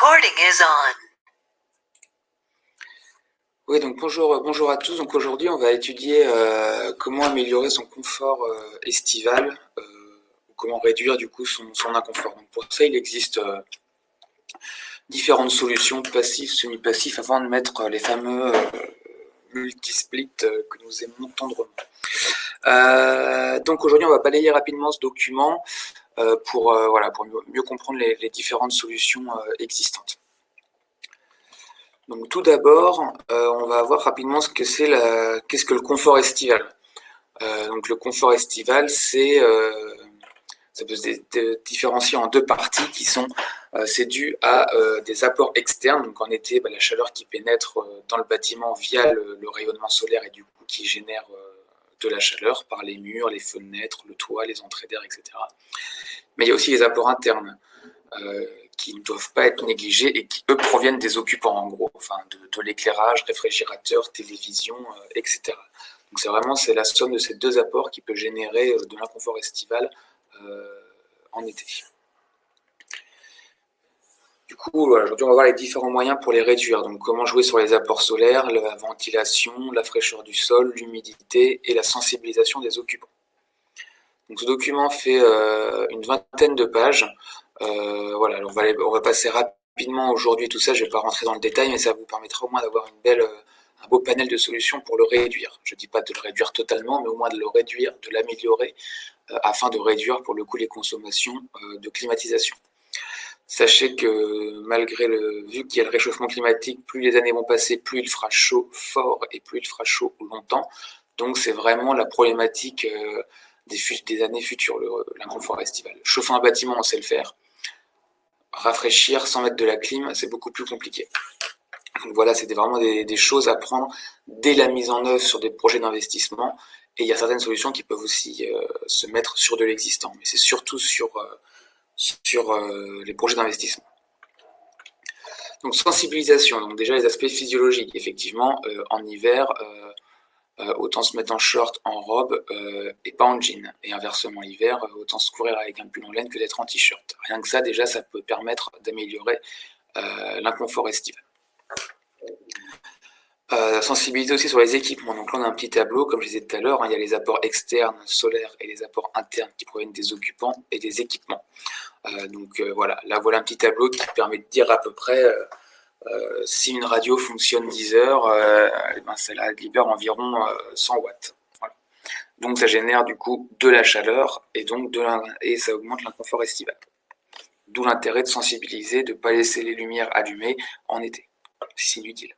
Recording is on. Oui, donc bonjour à tous. Donc aujourd'hui, on va étudier comment améliorer son confort estival, ou comment réduire du coup son inconfort. Donc pour ça, il existe différentes solutions, passives, semi-passives, avant de mettre les fameux multisplits que nous aimons tendrement. Donc aujourd'hui, on va balayer rapidement ce document pour mieux comprendre les différentes solutions existantes. Donc tout d'abord, on va voir rapidement qu'est-ce que le confort estival. Donc le confort estival, ça peut se différencier en deux parties qui sont, c'est dû à des apports externes. Donc en été, la chaleur qui pénètre dans le bâtiment via le rayonnement solaire et du coup qui génère de la chaleur par les murs, les fenêtres, le toit, les entrées d'air, etc. Mais il y a aussi les apports internes qui ne doivent pas être négligés et qui, eux, proviennent des occupants, en gros, enfin, de l'éclairage, réfrigérateur, télévision, etc. Donc c'est la somme de ces deux apports qui peut générer de l'inconfort estival en été. Du coup, aujourd'hui, on va voir les différents moyens pour les réduire. Donc, comment jouer sur les apports solaires, la ventilation, la fraîcheur du sol, l'humidité et la sensibilisation des occupants. Donc, ce document fait une vingtaine de pages. Voilà, on va passer rapidement aujourd'hui tout ça, je ne vais pas rentrer dans le détail, mais ça vous permettra au moins d'avoir un beau panel de solutions pour le réduire. Je ne dis pas de le réduire totalement, mais au moins de le réduire, de l'améliorer, afin de réduire pour le coup les consommations de climatisation. Sachez que vu qu'il y a le réchauffement climatique, plus les années vont passer, plus il fera chaud fort et plus il fera chaud longtemps. Donc c'est vraiment la problématique des années futures, l'inconfort estival. Chauffer un bâtiment, on sait le faire. Rafraîchir sans mettre de la clim, c'est beaucoup plus compliqué. Donc voilà, c'était vraiment des choses à prendre dès la mise en œuvre sur des projets d'investissement. Et il y a certaines solutions qui peuvent aussi se mettre sur de l'existant, mais c'est surtout sur les projets d'investissement. Donc sensibilisation, donc déjà les aspects physiologiques. Effectivement, en hiver, autant se mettre en short, en robe et pas en jean. Et inversement, l'hiver, autant se couvrir avec un pull en laine que d'être en t-shirt. Rien que ça, déjà, ça peut permettre d'améliorer l'inconfort estival. Sensibilité aussi sur les équipements. Donc là, on a un petit tableau, comme je disais tout à l'heure, il y a les apports externes, solaires, et les apports internes qui proviennent des occupants et des équipements. Voilà, là, voilà un petit tableau qui permet de dire à peu près si une radio fonctionne 10 heures, celle-là libère environ 100 watts. Voilà. Donc ça génère du coup de la chaleur et ça augmente l'inconfort estival. D'où l'intérêt de sensibiliser, de ne pas laisser les lumières allumées en été. C'est inutile.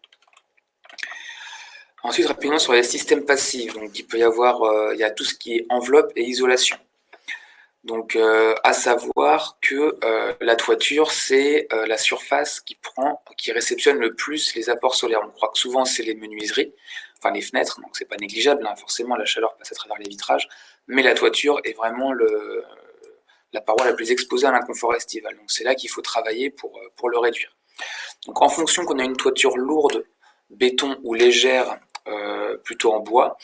Ensuite, rapidement sur les systèmes passifs. Donc il peut y avoir, il y a tout ce qui est enveloppe et isolation. Donc, à savoir que la toiture, c'est la surface qui réceptionne le plus les apports solaires. On croit que souvent, c'est les menuiseries, enfin les fenêtres, donc c'est pas négligeable, hein, forcément la chaleur passe à travers les vitrages, mais la toiture est vraiment la paroi la plus exposée à l'inconfort estival. Donc c'est là qu'il faut travailler pour le réduire. Donc en fonction qu'on a une toiture lourde, béton ou légère, plutôt en bois,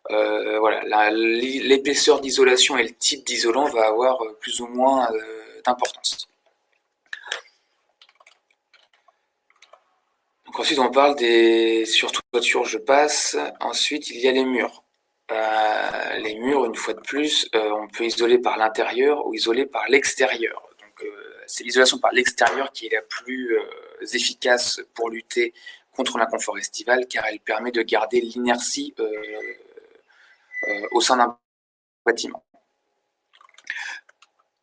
voilà, l'épaisseur d'isolation et le type d'isolant va avoir plus ou moins d'importance. Donc ensuite on parle sur toiture, je passe. Ensuite il y a les murs. Les murs, une fois de plus, on peut isoler par l'intérieur ou isoler par l'extérieur. Donc c'est l'isolation par l'extérieur qui est la plus efficace pour lutter contre l'inconfort estival, car elle permet de garder l'inertie au sein d'un bâtiment.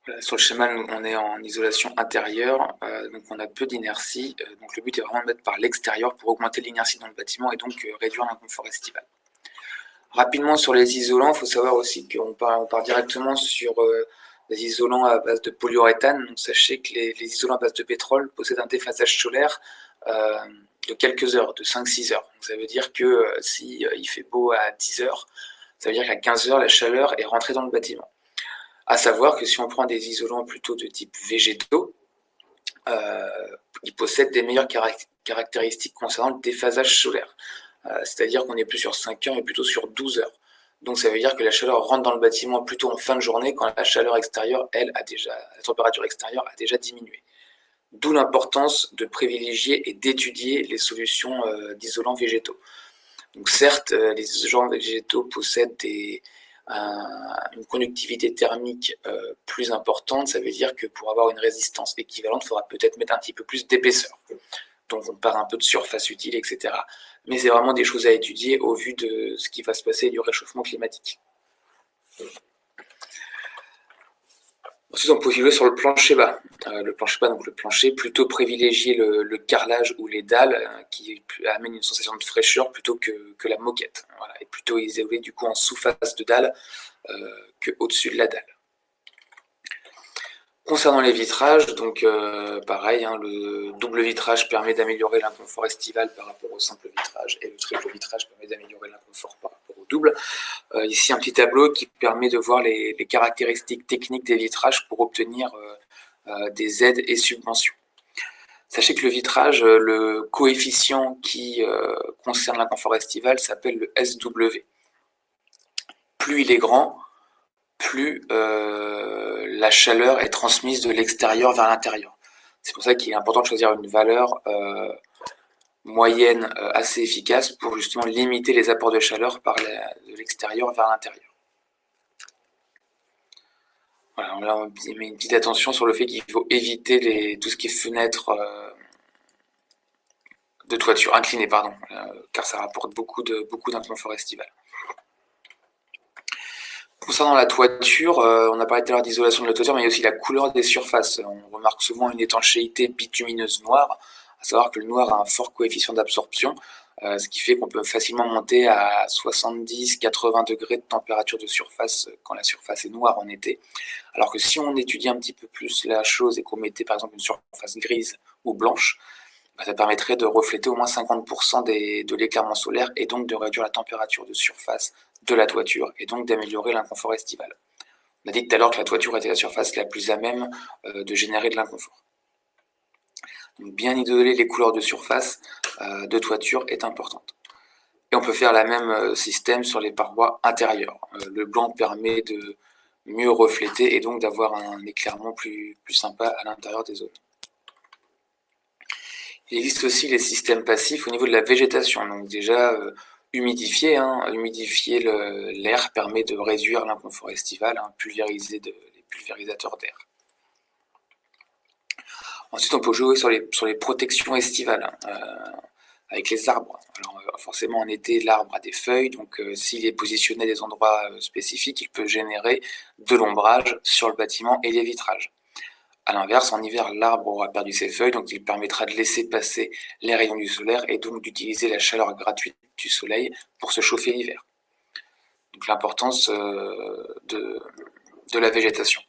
Voilà, sur le schéma, on est en isolation intérieure, donc on a peu d'inertie. Donc le but est vraiment de mettre par l'extérieur pour augmenter l'inertie dans le bâtiment et donc réduire l'inconfort estival. Rapidement sur les isolants, il faut savoir aussi qu'on part directement sur des isolants à base de polyuréthane. Donc sachez que les isolants à base de pétrole possèdent un déphasage solaire de quelques heures, de 5-6 heures. Donc ça veut dire que si il fait beau à 10 heures, ça veut dire qu'à 15 heures, la chaleur est rentrée dans le bâtiment. À savoir que si on prend des isolants plutôt de type végétaux, ils possèdent des meilleures caractéristiques concernant le déphasage solaire. C'est-à-dire qu'on n'est plus sur 5 heures, mais plutôt sur 12 heures. Donc ça veut dire que la chaleur rentre dans le bâtiment plutôt en fin de journée, quand la chaleur extérieure, la température extérieure a déjà diminué. D'où l'importance de privilégier et d'étudier les solutions d'isolants végétaux. Donc certes, les isolants végétaux possèdent une conductivité thermique plus importante, ça veut dire que pour avoir une résistance équivalente, il faudra peut-être mettre un petit peu plus d'épaisseur. Donc on perd un peu de surface utile, etc. Mais c'est vraiment des choses à étudier au vu de ce qui va se passer du réchauffement climatique. Ensuite, on peut jouer sur le plancher bas. Le plancher bas, donc le plancher, plutôt privilégier le carrelage ou les dalles qui amènent une sensation de fraîcheur plutôt que la moquette. Voilà, et plutôt isoler du coup en sous-face de dalle qu'au-dessus de la dalle. Concernant les vitrages, donc pareil, le double vitrage permet d'améliorer l'inconfort estival par rapport au simple vitrage et le triple vitrage permet d'améliorer l'inconfort par rapport au double. Ici un petit tableau qui permet de voir les caractéristiques techniques des vitrages pour obtenir des aides et subventions. Sachez que le vitrage, le coefficient qui concerne l'inconfort estival s'appelle le SW. Plus il est grand, plus la chaleur est transmise de l'extérieur vers l'intérieur. C'est pour ça qu'il est important de choisir une valeur moyenne assez efficace pour justement limiter les apports de chaleur de l'extérieur vers l'intérieur. Voilà, là on met une petite attention sur le fait qu'il faut éviter tout ce qui est fenêtres de toiture inclinée, pardon, car ça rapporte beaucoup d'inconfort estival. Concernant la toiture, on a parlé tout à l'heure d'isolation de la toiture, mais il y a aussi la couleur des surfaces. On remarque souvent une étanchéité bitumineuse noire, à savoir que le noir a un fort coefficient d'absorption, ce qui fait qu'on peut facilement monter à 70-80 degrés de température de surface quand la surface est noire en été. Alors que si on étudie un petit peu plus la chose et qu'on mettait par exemple une surface grise ou blanche, ça permettrait de refléter au moins 50% de l'éclairement solaire et donc de réduire la température de surface de la toiture et donc d'améliorer l'inconfort estival. On a dit tout à l'heure que la toiture était la surface la plus à même de générer de l'inconfort. Donc bien isoler les couleurs de surface de toiture est importante. Et on peut faire le même système sur les parois intérieures. Le blanc permet de mieux refléter et donc d'avoir un éclairement plus sympa à l'intérieur des zones. Il existe aussi les systèmes passifs au niveau de la végétation. Donc déjà, humidifier l'air permet de réduire l'inconfort estival, pulvériser les pulvérisateurs d'air. Ensuite, on peut jouer sur les protections estivales avec les arbres. Alors, forcément, en été, l'arbre a des feuilles, donc s'il est positionné à des endroits spécifiques, il peut générer de l'ombrage sur le bâtiment et les vitrages. A l'inverse, en hiver, l'arbre aura perdu ses feuilles, donc il permettra de laisser passer les rayons du solaire et donc d'utiliser la chaleur gratuite du soleil pour se chauffer l'hiver. Donc l'importance de la végétation.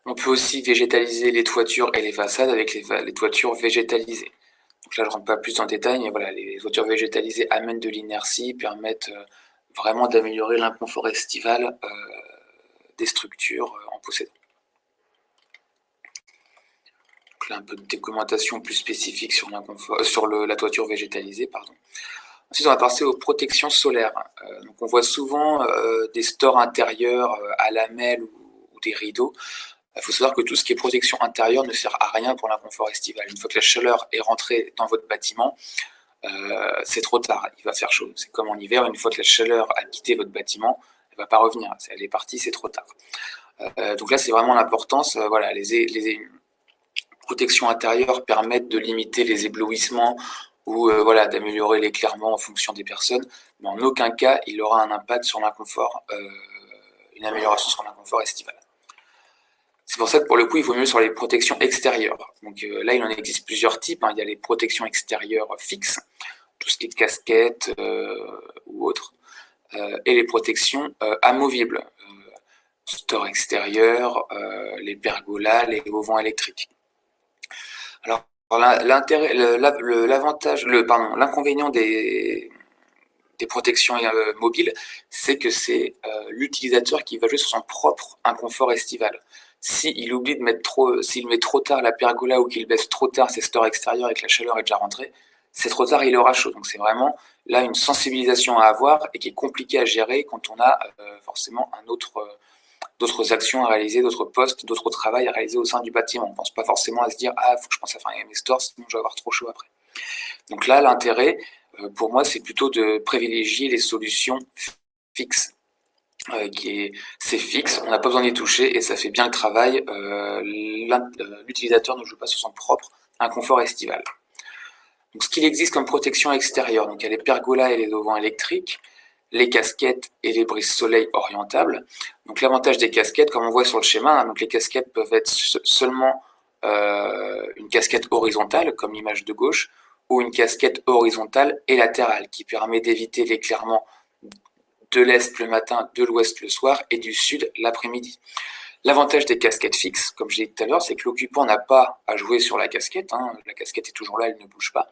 On peut aussi végétaliser les toitures et les façades avec les toitures végétalisées. Donc là, je ne rentre pas plus dans le détail, mais voilà, les toitures végétalisées amènent de l'inertie, permettent vraiment d'améliorer l'inconfort estival des structures en possédant. Donc là, un peu de documentation plus spécifique sur la toiture végétalisée, pardon. Ensuite, on va passer aux protections solaires. Donc on voit souvent des stores intérieurs à lamelles ou des rideaux. Il faut savoir que tout ce qui est protection intérieure ne sert à rien pour l'inconfort estival. Une fois que la chaleur est rentrée dans votre bâtiment, c'est trop tard, il va faire chaud. C'est comme en hiver, une fois que la chaleur a quitté votre bâtiment, elle ne va pas revenir. Elle est partie, c'est trop tard. Donc là, c'est vraiment l'importance. Voilà, les protections intérieures permettent de limiter les éblouissements ou d'améliorer l'éclairement en fonction des personnes, mais en aucun cas, il aura un impact sur l'inconfort, une amélioration sur l'inconfort estival. C'est pour ça que pour le coup, il vaut mieux sur les protections extérieures. Donc là, il en existe plusieurs types. Il y a les protections extérieures fixes, tout ce qui est casquette ou autre, et les protections amovibles, store extérieur, les pergolas, les auvents électriques. Alors l'inconvénient des protections mobiles, c'est que c'est l'utilisateur qui va jouer sur son propre inconfort estival. S'il oublie de s'il met trop tard la pergola ou qu'il baisse trop tard ses stores extérieurs et que la chaleur est déjà rentrée, c'est trop tard, il aura chaud. Donc c'est vraiment là une sensibilisation à avoir et qui est compliquée à gérer quand on a forcément d'autres actions à réaliser, d'autres postes, d'autres travails à réaliser au sein du bâtiment. On ne pense pas forcément à se dire « Ah, il faut que je pense à faire un game store, sinon je vais avoir trop chaud après ». Donc là, l'intérêt, pour moi, c'est plutôt de privilégier les solutions fixes. C'est fixe, on n'a pas besoin d'y toucher et ça fait bien le travail. L'utilisateur ne joue pas sur son propre inconfort estival. Donc, ce qu'il existe comme protection extérieure, donc il y a les pergolas et les auvents électriques, les casquettes et les brises soleil orientables. Donc l'avantage des casquettes, comme on voit sur le schéma, donc les casquettes peuvent être seulement une casquette horizontale, comme l'image de gauche, ou une casquette horizontale et latérale, qui permet d'éviter l'éclairement de l'est le matin, de l'ouest le soir et du sud l'après-midi. L'avantage des casquettes fixes, comme je l'ai dit tout à l'heure, c'est que l'occupant n'a pas à jouer sur la casquette. La casquette est toujours là, elle ne bouge pas.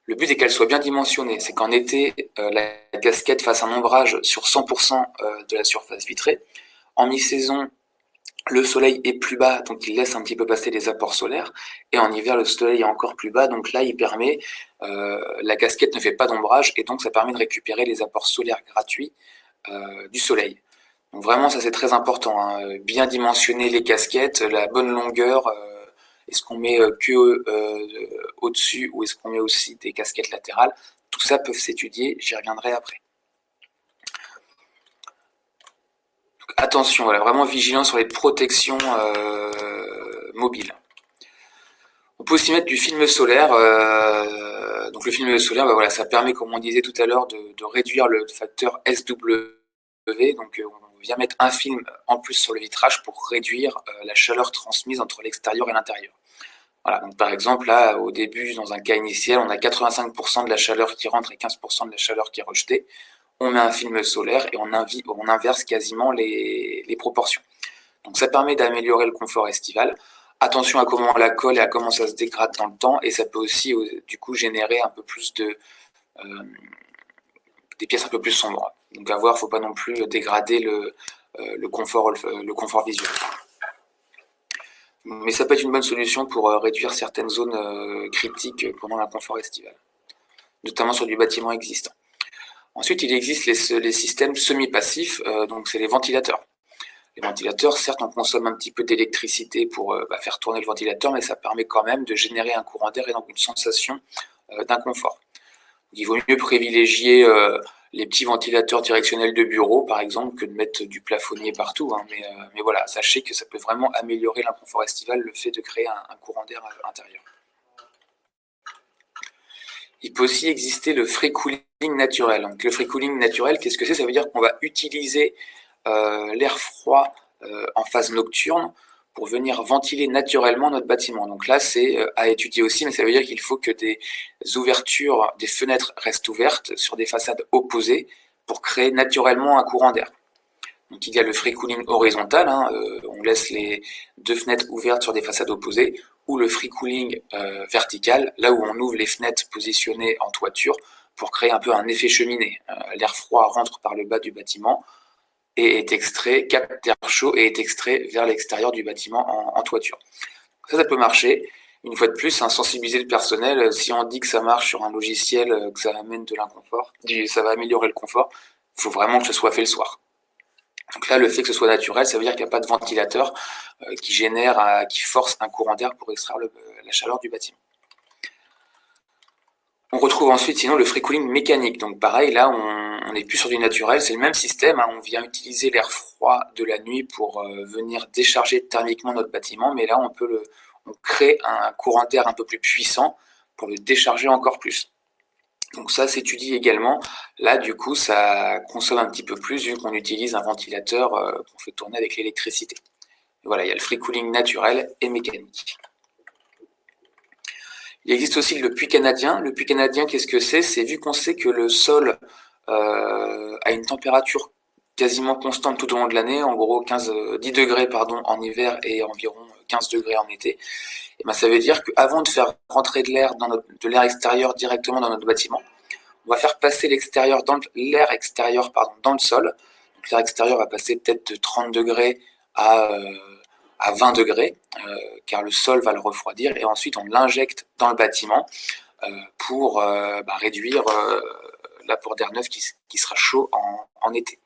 Le but est qu'elle soit bien dimensionnée. C'est qu'en été, la casquette fasse un ombrage sur 100% de la surface vitrée. En mi-saison, le soleil est plus bas, donc il laisse un petit peu passer les apports solaires. Et en hiver, le soleil est encore plus bas, donc là, il permet, la casquette ne fait pas d'ombrage, et donc ça permet de récupérer les apports solaires gratuits du soleil. Donc vraiment, ça c'est très important. Bien dimensionner les casquettes, la bonne longueur. Est-ce qu'on met que au-dessus ou est-ce qu'on met aussi des casquettes latérales? Tout ça peut s'étudier, j'y reviendrai après. Donc, attention, voilà, vraiment vigilant sur les protections mobiles. On peut aussi mettre du film solaire. Donc le film solaire, voilà, ça permet, comme on disait tout à l'heure, de réduire le facteur SW. Donc on vient mettre un film en plus sur le vitrage pour réduire la chaleur transmise entre l'extérieur et l'intérieur. Voilà, donc par exemple, là, au début, dans un cas initial, on a 85% de la chaleur qui rentre et 15% de la chaleur qui est rejetée. On met un film solaire et on inverse quasiment les proportions. Donc ça permet d'améliorer le confort estival. Attention à comment on la colle et à comment ça se dégrade dans le temps, et ça peut aussi, du coup, générer un peu plus des pièces un peu plus sombres. Donc à voir, il ne faut pas non plus dégrader le confort visuel. Mais ça peut être une bonne solution pour réduire certaines zones critiques pendant l'inconfort estival, notamment sur du bâtiment existant. Ensuite, il existe les systèmes semi-passifs, donc c'est les ventilateurs. Les ventilateurs, certes, on consomme un petit peu d'électricité pour faire tourner le ventilateur, mais ça permet quand même de générer un courant d'air et donc une sensation d'inconfort. Il vaut mieux privilégier les petits ventilateurs directionnels de bureau, par exemple, que de mettre du plafonnier partout. Mais voilà, sachez que ça peut vraiment améliorer l'inconfort estival, le fait de créer un courant d'air intérieur. Il peut aussi exister le free cooling naturel. Donc, le free cooling naturel, qu'est-ce que c'est? Ça veut dire qu'on va utiliser l'air froid en phase nocturne pour venir ventiler naturellement notre bâtiment. Donc là, c'est à étudier aussi, mais ça veut dire qu'il faut que des ouvertures, des fenêtres restent ouvertes sur des façades opposées pour créer naturellement un courant d'air. Donc il y a le free cooling horizontal, on laisse les deux fenêtres ouvertes sur des façades opposées, ou le free cooling vertical, là où on ouvre les fenêtres positionnées en toiture pour créer un peu un effet cheminée. L'air froid rentre par le bas du bâtiment et est extrait, capte l'air chaud et est extrait vers l'extérieur du bâtiment en toiture. Ça peut marcher. Une fois de plus, sensibiliser le personnel. Si on dit que ça marche sur un logiciel, que ça amène de l'inconfort, ça va améliorer le confort, il faut vraiment que ce soit fait le soir. Donc là, le fait que ce soit naturel, ça veut dire qu'il n'y a pas de ventilateur qui force un courant d'air pour extraire la chaleur du bâtiment. On retrouve ensuite sinon le free cooling mécanique. Donc pareil, là on n'est plus sur du naturel, c'est le même système. On vient utiliser l'air froid de la nuit pour venir décharger thermiquement notre bâtiment, mais là on crée un courant d'air un peu plus puissant pour le décharger encore plus. Donc ça s'étudie également. Là du coup ça consomme un petit peu plus vu qu'on utilise un ventilateur qu'on fait tourner avec l'électricité. Voilà, il y a le free cooling naturel et mécanique. Il existe aussi le puits canadien. Le puits canadien, qu'est-ce que c'est? C'est vu qu'on sait que le sol a une température quasiment constante tout au long de l'année, en gros 10 degrés en hiver et environ 15 degrés en été. Et ça veut dire qu'avant de faire rentrer de l'air extérieur directement dans notre bâtiment, on va faire passer l'air extérieur dans le sol. Donc l'air extérieur va passer peut-être de 30 degrés à 20 degrés, car le sol va le refroidir, et ensuite on l'injecte dans le bâtiment pour réduire l'apport d'air neuf qui sera chaud en été.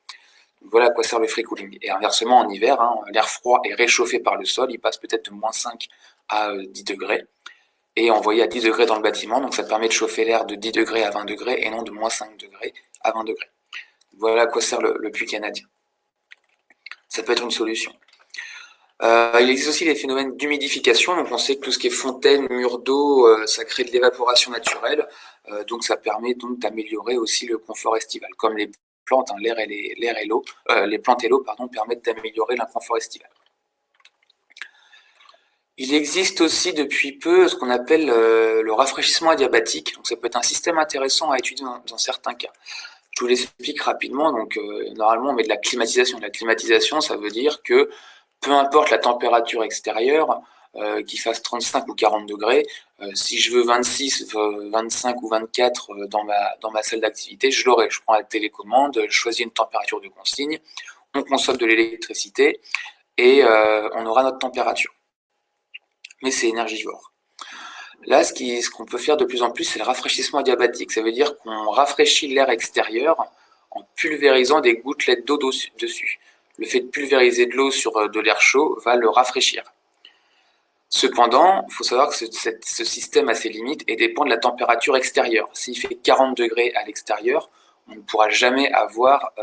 Voilà à quoi sert le free cooling. Et inversement, en hiver, l'air froid est réchauffé par le sol, il passe peut-être de -5 à 10 degrés, et envoyé à 10 degrés dans le bâtiment, donc ça permet de chauffer l'air de 10 degrés à 20 degrés, et non de -5 degrés à 20 degrés. Voilà à quoi sert le puits canadien. Ça peut être une solution. Il existe aussi les phénomènes d'humidification, donc on sait que tout ce qui est fontaine, mur d'eau, ça crée de l'évaporation naturelle, donc ça permet donc d'améliorer aussi le confort estival, comme les plantes, les plantes et l'eau permettent d'améliorer l'inconfort estival. Il existe aussi depuis peu ce qu'on appelle le rafraîchissement adiabatique, donc ça peut être un système intéressant à étudier dans certains cas. Je vous l'explique rapidement, donc normalement on met de la climatisation. La climatisation, ça veut dire que peu importe la température extérieure, qu'il fasse 35 ou 40 degrés, si je veux 26, 25 ou 24 dans ma salle d'activité, je l'aurai. Je prends la télécommande, je choisis une température de consigne, on consomme de l'électricité et on aura notre température. Mais c'est énergivore. Là, ce qu'on peut faire de plus en plus, c'est le rafraîchissement adiabatique. Ça veut dire qu'on rafraîchit l'air extérieur en pulvérisant des gouttelettes d'eau dessus. Le fait de pulvériser de l'eau sur de l'air chaud va le rafraîchir. Cependant, il faut savoir que ce système a ses limites et dépend de la température extérieure. S'il fait 40 degrés à l'extérieur, on ne pourra jamais avoir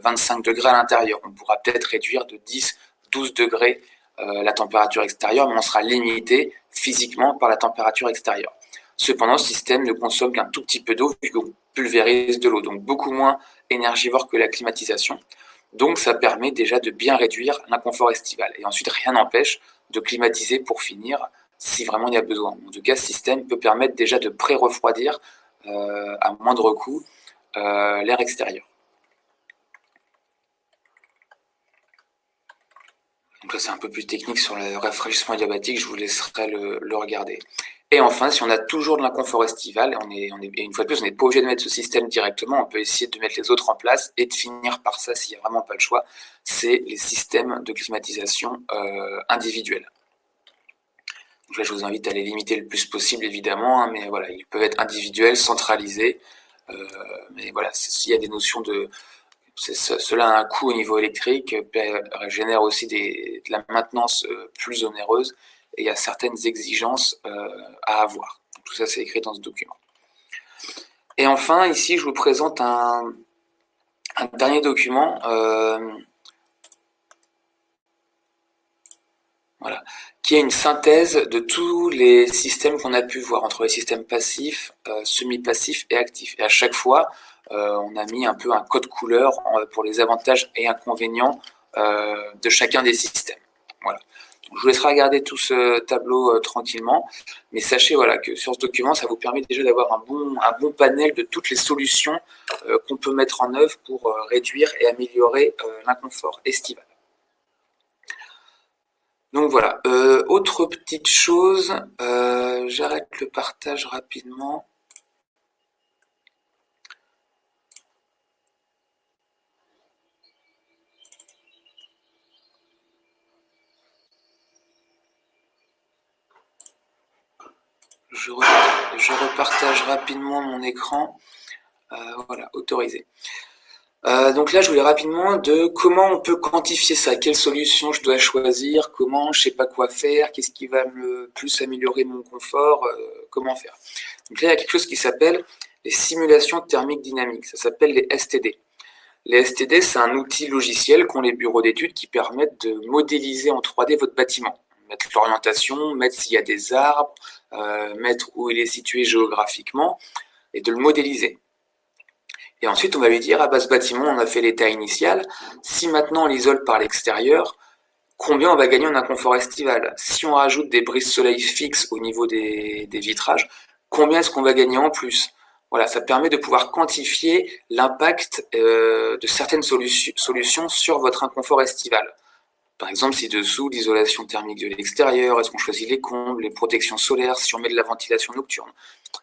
25 degrés à l'intérieur. On pourra peut-être réduire de 10-12 degrés la température extérieure, mais on sera limité physiquement par la température extérieure. Cependant, ce système ne consomme qu'un tout petit peu d'eau vu qu'on pulvérise de l'eau, donc beaucoup moins énergivore que la climatisation. Donc ça permet déjà de bien réduire l'inconfort estival. Et ensuite, rien n'empêche de climatiser pour finir si vraiment il y a besoin. En tout cas, ce système peut permettre déjà de pré-refroidir à moindre coût l'air extérieur. Donc là, c'est un peu plus technique sur le rafraîchissement adiabatique, je vous laisserai le regarder. Et enfin, si on a toujours de l'inconfort estival, et une fois de plus, on n'est pas obligé de mettre ce système directement, on peut essayer de mettre les autres en place et de finir par ça s'il n'y a vraiment pas le choix, c'est les systèmes de climatisation individuels. Donc là, je vous invite à les limiter le plus possible, évidemment, mais voilà, ils peuvent être individuels, centralisés, mais voilà, s'il y a des notions de... Cela a un coût au niveau électrique, génère aussi de la maintenance plus onéreuse, et il y a certaines exigences à avoir. Tout ça, c'est écrit dans ce document. Et enfin, ici, je vous présente un dernier document voilà, qui est une synthèse de tous les systèmes qu'on a pu voir, entre les systèmes passifs, semi-passifs et actifs. Et à chaque fois, on a mis un peu un code couleur pour les avantages et inconvénients de chacun des systèmes. Voilà. Donc, je vous laisserai regarder tout ce tableau tranquillement, mais sachez voilà, que sur ce document, ça vous permet déjà d'avoir un bon panel de toutes les solutions qu'on peut mettre en œuvre pour réduire et améliorer l'inconfort estival. Donc voilà, autre petite chose, j'arrête le partage rapidement. Je repartage rapidement mon écran. Voilà, autorisé. Donc là, je voulais rapidement de comment on peut quantifier ça, quelle solution je dois choisir, comment, je sais pas quoi faire, qu'est-ce qui va le plus améliorer mon confort, comment faire. Donc là, il y a quelque chose qui s'appelle les simulations thermiques dynamiques, ça s'appelle les STD. Les STD, c'est un outil logiciel qu'ont les bureaux d'études qui permettent de modéliser en 3D votre bâtiment. Mettre l'orientation, mettre s'il y a des arbres, mettre où il est situé géographiquement, et de le modéliser. Et ensuite, on va lui dire, ce bâtiment, on a fait l'état initial, si maintenant on l'isole par l'extérieur, combien on va gagner en inconfort estival? Si on rajoute des brises-soleil fixes au niveau des vitrages, combien est-ce qu'on va gagner en plus? Voilà, ça permet de pouvoir quantifier l'impact de certaines solutions sur votre inconfort estival. Par exemple, si dessous, l'isolation thermique de l'extérieur, est-ce qu'on choisit les combles, les protections solaires, si on met de la ventilation nocturne.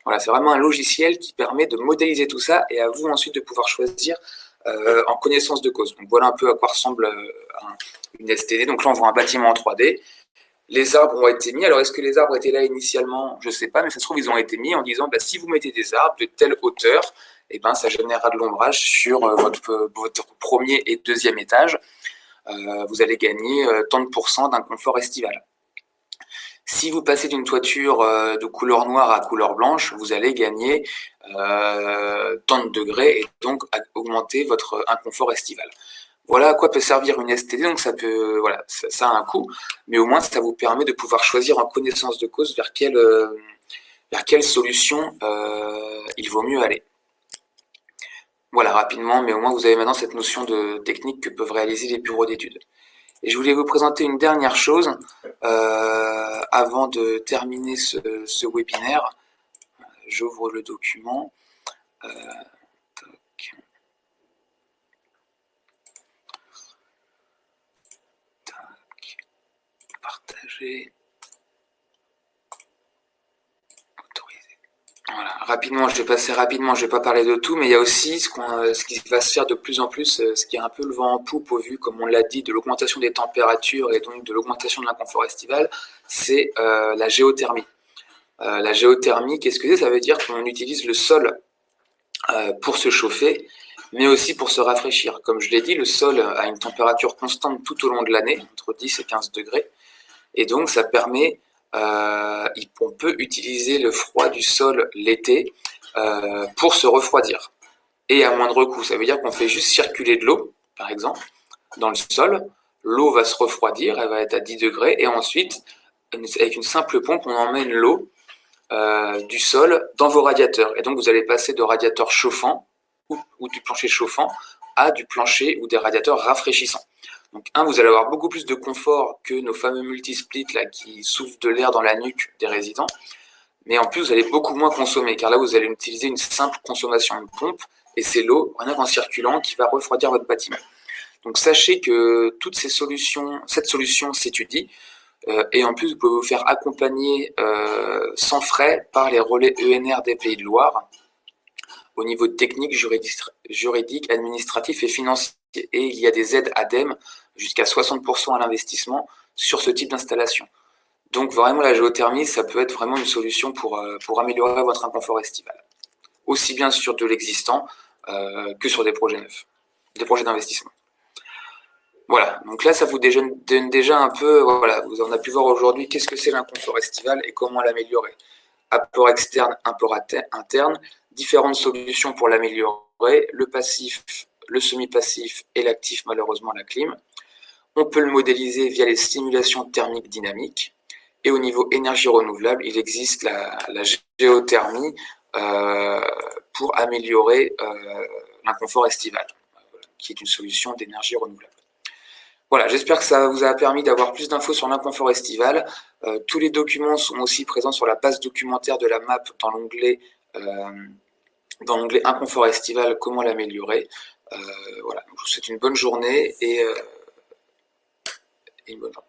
Voilà, c'est vraiment un logiciel qui permet de modéliser tout ça et à vous ensuite de pouvoir choisir en connaissance de cause. Donc voilà un peu à quoi ressemble une STD. Donc là, on voit un bâtiment en 3D. Les arbres ont été mis. Alors, est-ce que les arbres étaient là initialement? Je ne sais pas, mais ça se trouve, ils ont été mis en disant, si vous mettez des arbres de telle hauteur, et ben, ça générera de l'ombrage sur votre premier et deuxième étage. Vous allez gagner tant de pourcents d'un confort estival. Si vous passez d'une toiture de couleur noire à couleur blanche, vous allez gagner tant de degrés et donc augmenter votre inconfort estival. Voilà à quoi peut servir une STD, donc ça peut, voilà, ça a un coût, mais au moins ça vous permet de pouvoir choisir en connaissance de cause vers quelle solution il vaut mieux aller. Voilà, rapidement, mais au moins vous avez maintenant cette notion de technique que peuvent réaliser les bureaux d'études. Et je voulais vous présenter une dernière chose avant de terminer ce webinaire. J'ouvre le document. Partager. Autoriser. Voilà, rapidement, je vais passer rapidement, je ne vais pas parler de tout, mais il y a aussi ce qui va se faire de plus en plus, ce qui est un peu le vent en poupe au vu, comme on l'a dit, de l'augmentation des températures et donc de l'augmentation de l'inconfort estival, c'est la géothermie. La géothermie, qu'est-ce que c'est? Ça veut dire qu'on utilise le sol pour se chauffer, mais aussi pour se rafraîchir. Comme je l'ai dit, le sol a une température constante tout au long de l'année, entre 10 et 15 degrés, et donc ça permet, on peut utiliser le froid du sol l'été pour se refroidir, et à moindre coût. Ça veut dire qu'on fait juste circuler de l'eau, par exemple, dans le sol, l'eau va se refroidir, elle va être à 10 degrés, et ensuite, avec une simple pompe, on emmène l'eau du sol dans vos radiateurs. Et donc vous allez passer de radiateurs chauffants ou du plancher chauffant à du plancher ou des radiateurs rafraîchissants. Donc vous allez avoir beaucoup plus de confort que nos fameux multisplits là, qui soufflent de l'air dans la nuque des résidents. Mais en plus, vous allez beaucoup moins consommer, car là, vous allez utiliser une simple consommation de pompe, et c'est l'eau, rien qu'en circulant, qui va refroidir votre bâtiment. Donc sachez que cette solution s'étudie, et en plus, vous pouvez vous faire accompagner sans frais par les relais ENR des Pays de Loire au niveau technique, juridique, administratif et financier. Et il y a des aides ADEME jusqu'à 60% à l'investissement sur ce type d'installation. Donc vraiment, la géothermie, ça peut être vraiment une solution pour améliorer votre inconfort estival. Aussi bien sur de l'existant que sur des projets neufs, des projets d'investissement. Voilà, donc là, ça vous donne déjà un peu, voilà, vous en avez pu voir aujourd'hui qu'est-ce que c'est l'inconfort estival et comment l'améliorer. Apport externe, apport interne, différentes solutions pour l'améliorer, le passif, le semi-passif et l'actif, malheureusement, la clim. On peut le modéliser via les simulations thermiques dynamiques. Et au niveau énergie renouvelable, il existe la géothermie pour améliorer l'inconfort estival, qui est une solution d'énergie renouvelable. Voilà, j'espère que ça vous a permis d'avoir plus d'infos sur l'inconfort estival. Tous les documents sont aussi présents sur la base documentaire de la MAP dans l'onglet inconfort estival, comment l'améliorer. Voilà, je vous souhaite une bonne journée et une bonne journée.